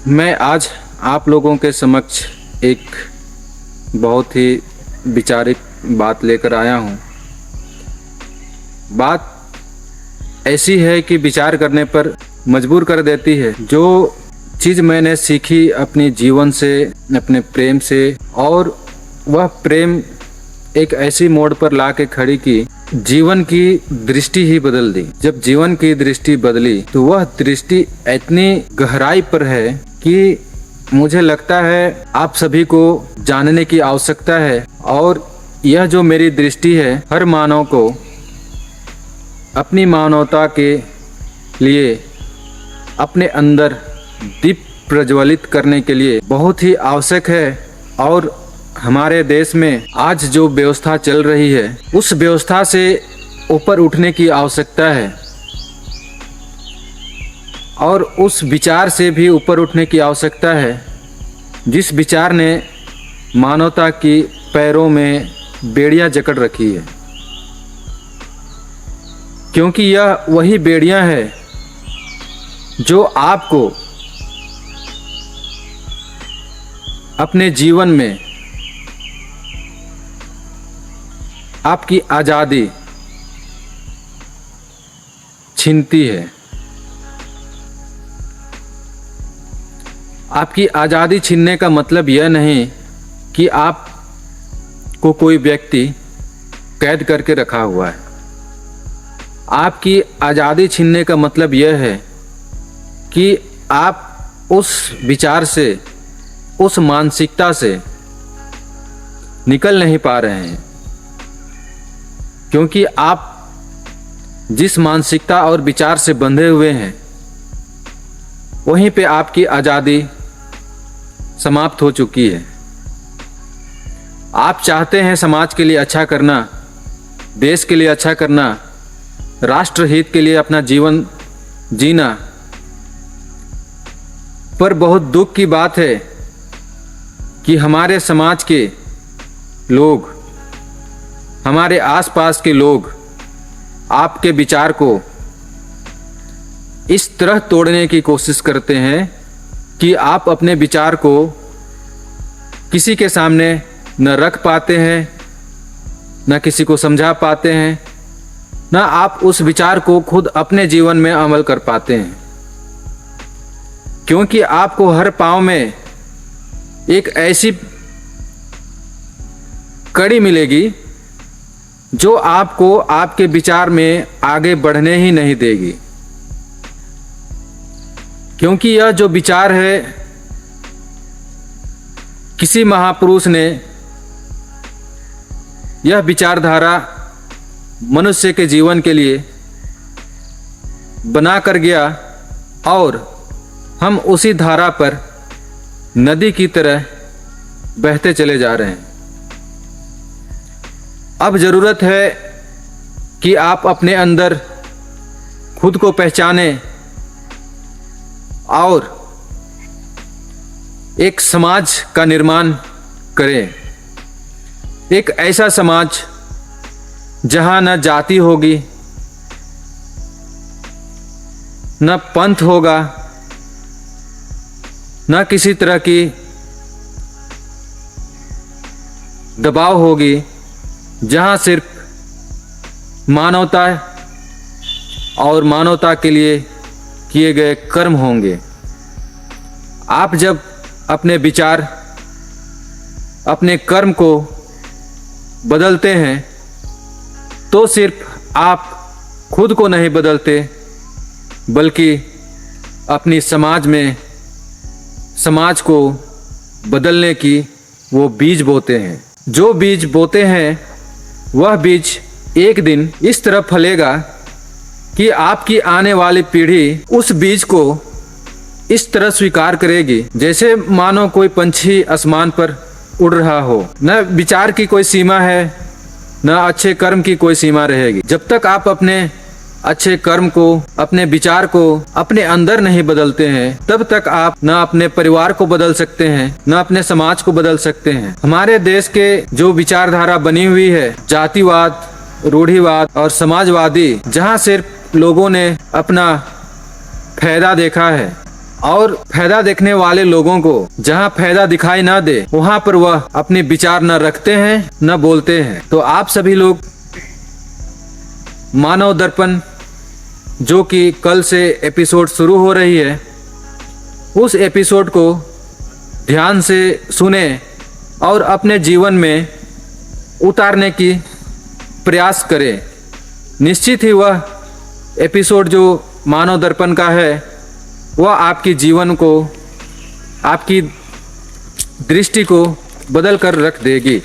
मैं आज आप लोगों के समक्ष एक बहुत ही विचारिक बात लेकर आया हूँ। बात ऐसी है कि विचार करने पर मजबूर कर देती है। जो चीज़ मैंने सीखी अपने जीवन से, अपने प्रेम से, और वह प्रेम एक ऐसी मोड़ पर ला के खड़ी की, जीवन की दृष्टि ही बदल दी। जब जीवन की दृष्टि बदली तो वह दृष्टि इतनी गहराई पर है कि मुझे लगता है आप सभी को जानने की आवश्यकता है। और यह जो मेरी दृष्टि है, हर मानव को अपनी मानवता के लिए अपने अंदर दीप प्रज्वलित करने के लिए बहुत ही आवश्यक है। और हमारे देश में आज जो व्यवस्था चल रही है, उस व्यवस्था से ऊपर उठने की आवश्यकता है, और उस विचार से भी ऊपर उठने की आवश्यकता है जिस विचार ने मानवता की पैरों में बेड़ियां जकड़ रखी है। क्योंकि यह वही बेड़ियां है जो आपको अपने जीवन में आपकी आज़ादी छीनती है। आपकी आज़ादी छीनने का मतलब यह नहीं कि आपको कोई व्यक्ति कैद करके रखा हुआ है। आपकी आज़ादी छीनने का मतलब यह है कि आप उस विचार से, उस मानसिकता से निकल नहीं पा रहे हैं। क्योंकि आप जिस मानसिकता और विचार से बंधे हुए हैं, वहीं पे आपकी आज़ादी समाप्त हो चुकी है। आप चाहते हैं समाज के लिए अच्छा करना, देश के लिए अच्छा करना, राष्ट्र हित के लिए अपना जीवन जीना, पर बहुत दुख की बात है कि हमारे समाज के लोग, हमारे आसपास के लोग आपके विचार को इस तरह तोड़ने की कोशिश करते हैं कि आप अपने विचार को किसी के सामने न रख पाते हैं, न किसी को समझा पाते हैं, न आप उस विचार को खुद अपने जीवन में अमल कर पाते हैं। क्योंकि आपको हर पांव में एक ऐसी कड़ी मिलेगी जो आपको आपके विचार में आगे बढ़ने ही नहीं देगी। क्योंकि यह जो विचार है, किसी महापुरुष ने यह विचारधारा मनुष्य के जीवन के लिए बना कर गया, और हम उसी धारा पर नदी की तरह बहते चले जा रहे हैं। अब ज़रूरत है कि आप अपने अंदर खुद को पहचानें और एक समाज का निर्माण करें। एक ऐसा समाज जहां न जाति होगी, न पंथ होगा, न किसी तरह की दबाव होगी, जहां सिर्फ मानवता और मानवता के लिए किए गए कर्म होंगे। आप जब अपने विचार, अपने कर्म को बदलते हैं तो सिर्फ आप खुद को नहीं बदलते, बल्कि अपनी समाज को बदलने की वो बीज बोते हैं। जो बीज बोते हैं वह बीज एक दिन इस तरह फलेगा कि आपकी आने वाली पीढ़ी उस बीज को इस तरह स्वीकार करेगी जैसे मानो कोई पंछी आसमान पर उड़ रहा हो। न विचार की कोई सीमा है, न अच्छे कर्म की कोई सीमा रहेगी। जब तक आप अपने अच्छे कर्म को, अपने विचार को अपने अंदर नहीं बदलते हैं, तब तक आप न अपने परिवार को बदल सकते हैं, न अपने समाज को बदल सकते हैं। हमारे देश के जो विचारधारा बनी हुई है, जातिवाद, रूढ़िवाद और समाजवादी, जहां सिर्फ लोगों ने अपना फायदा देखा है, और फायदा देखने वाले लोगों को जहाँ फायदा दिखाई ना दे वहाँ पर वह अपने विचार न रखते हैं न बोलते हैं। तो आप सभी लोग मानव दर्पण जो कि कल से एपिसोड शुरू हो रही है, उस एपिसोड को ध्यान से सुने और अपने जीवन में उतारने की प्रयास करें। निश्चित ही वह एपिसोड जो मानव दर्पण का है वह आपके जीवन को, आपकी दृष्टि को बदल कर रख देगी।